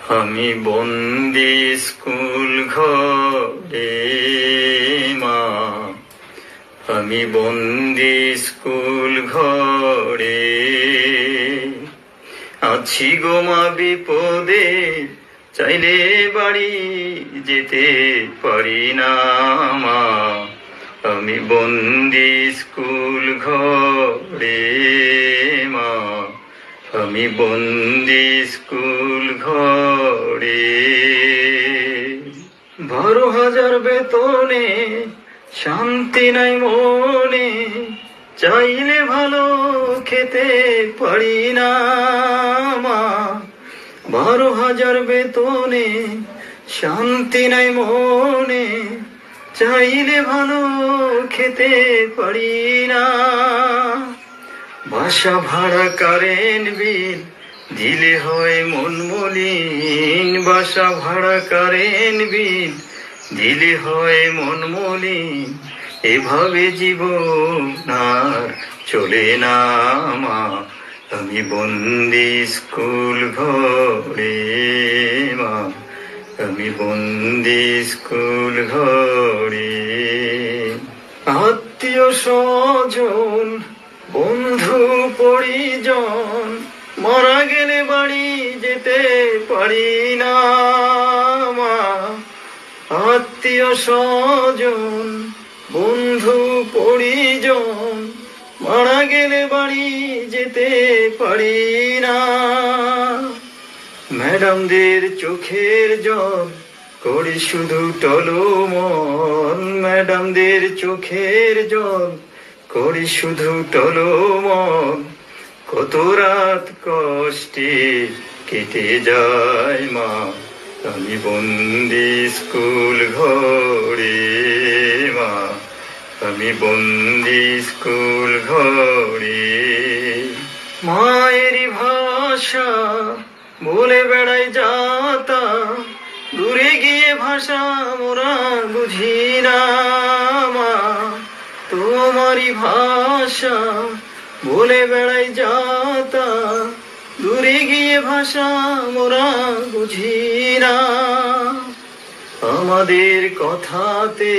আমি বন্দি স্কুল ঘরে মা, আমি বন্দি স্কুল ঘরে আছি গো মা বিপদে, চাইলে বাড়ি যেতে পারি না মা। আমি বন্দি স্কুল ঘরে মা, আমি বন্দি স্কুল ঘরে। 12,000 বেতনে শান্তি নাই মনে, চাইলে ভালো খেতে পারি না মা। 12,000 বেতনে শান্তি নাই মনে, চাইলে ভালো খেতে পারি না। বাসা ভাড়া কারেন্ট বিল দিলে হয় মন মলিন, বাসা ভাড়া কারেন্ট বিল দিলে হয় মন মলিন। এভাবে জীবন আর চলে না মা। আমি বন্দি স্কুল ঘরে মা, আমি বন্দি স্কুল ঘরে। আত্মীয় স্বজন বন্ধু পরিজন মারা গেলে বাড়ি যেতে পারি না মা। আত্মীয় স্বজন বন্ধু পরিজন মারা গেলে বাড়ি যেতে পারি না। ম্যাডামদের চোখের জল করি শুধু টলমল, ম্যাডামদের চোখের জল করি শুধু টলমল। কত রাত কষ্টে কেটে যায় মা। আমি বন্দি স্কুল ঘরে মা, আমি বন্দি স্কুল ঘরে। মায়েরই ভাষা বলে বেড়াই যাতা, দূরে গিয়ে ভাষা মোরা বুঝি না মা। তোমারই ভাষা বলে বেড়াই যাতা, দূরে গিয়ে ভাষা মোরা বুঝি না। আমাদের কথাতে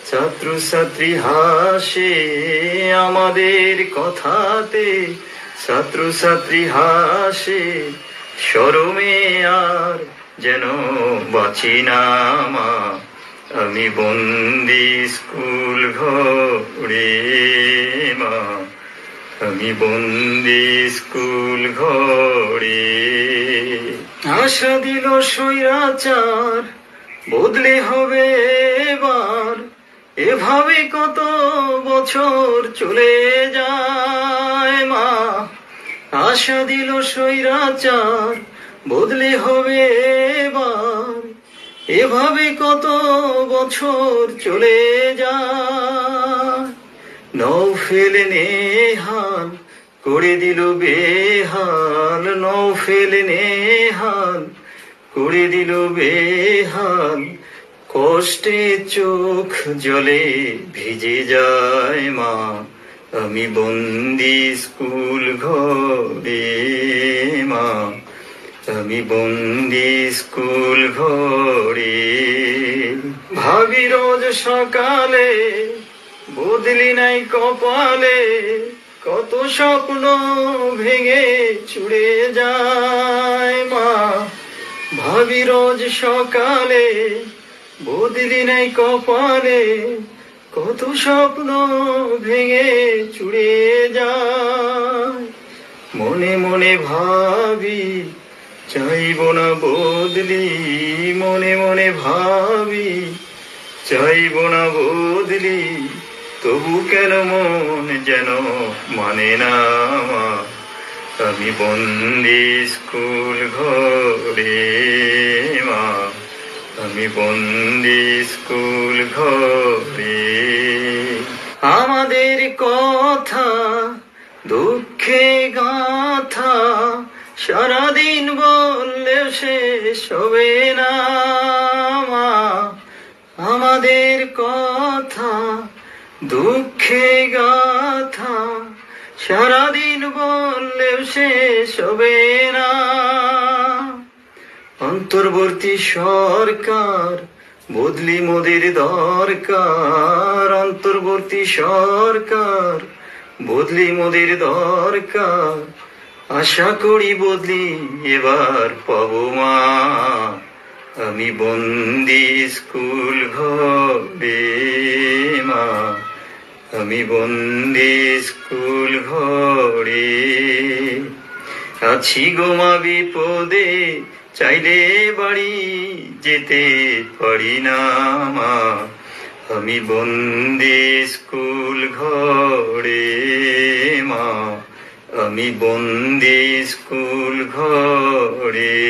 ছাত্রছাত্রী হাসে, আমাদের কথাতে ছাত্রছাত্রী হাসে। শরমে আর যেন বাঁচি না মা। আমি বন্দি স্কুল ঘরে মা, আমি বন্দি স্কুল ঘরে। আশা দিল স্বৈরাচার বদলে হবে এবার, এভাবে কত বছর চলে যায় মা। আশা দিল স্বৈরাচার বদলে হবে এবার, এভাবে কত বছর চলে যায়। নৌফেল নেহাল করে দিল বেহাল, নৌফেল নেহাল করে দিল বেহাল। কষ্টে চোখ জলে ভিজে যায় মা। আমি বন্দি স্কুল ঘরে মা, আমি বন্দি স্কুল ঘরে। ভাবি রোজ সকালে বদলি নাই কপালে, কত স্বপ্ন ভেঙে চুড়ে যায় মা। ভাবি রোজ সকালে বদলি নাই কপালে, কত স্বপ্ন ভেঙে চুড়ে যায়। মনে মনে ভাবি চাইব না বদলি, মনে মনে ভাবি চাইব না বদলি। তবু কেন মন যেন মানে না মা। আমি বন্দি স্কুল ঘরে মা, আমি বন্দি স্কুল ঘরে। আমাদের কথা দুঃখে গাথা সারাদিন বললে শেষ হবে না মা। আমাদের কথা দুঃখে গাথা সারাদিন বললেও শেষ হবে না। অন্তর্বর্তী সরকার বদলি মোদের দরকার, অন্তর্বর্তী সরকার বদলি মোদের দরকার, আশা করি বদলি এবার পাবো মা। আমি বন্দি স্কুল ঘরে মা, আমি বন্দি স্কুল ঘরে, আছি গো মা বিপদে, চাইলে বাড়ি যেতে পারি না মা। আমি বন্দি স্কুল ঘরে মা, আমি বন্দি স্কুল ঘরে।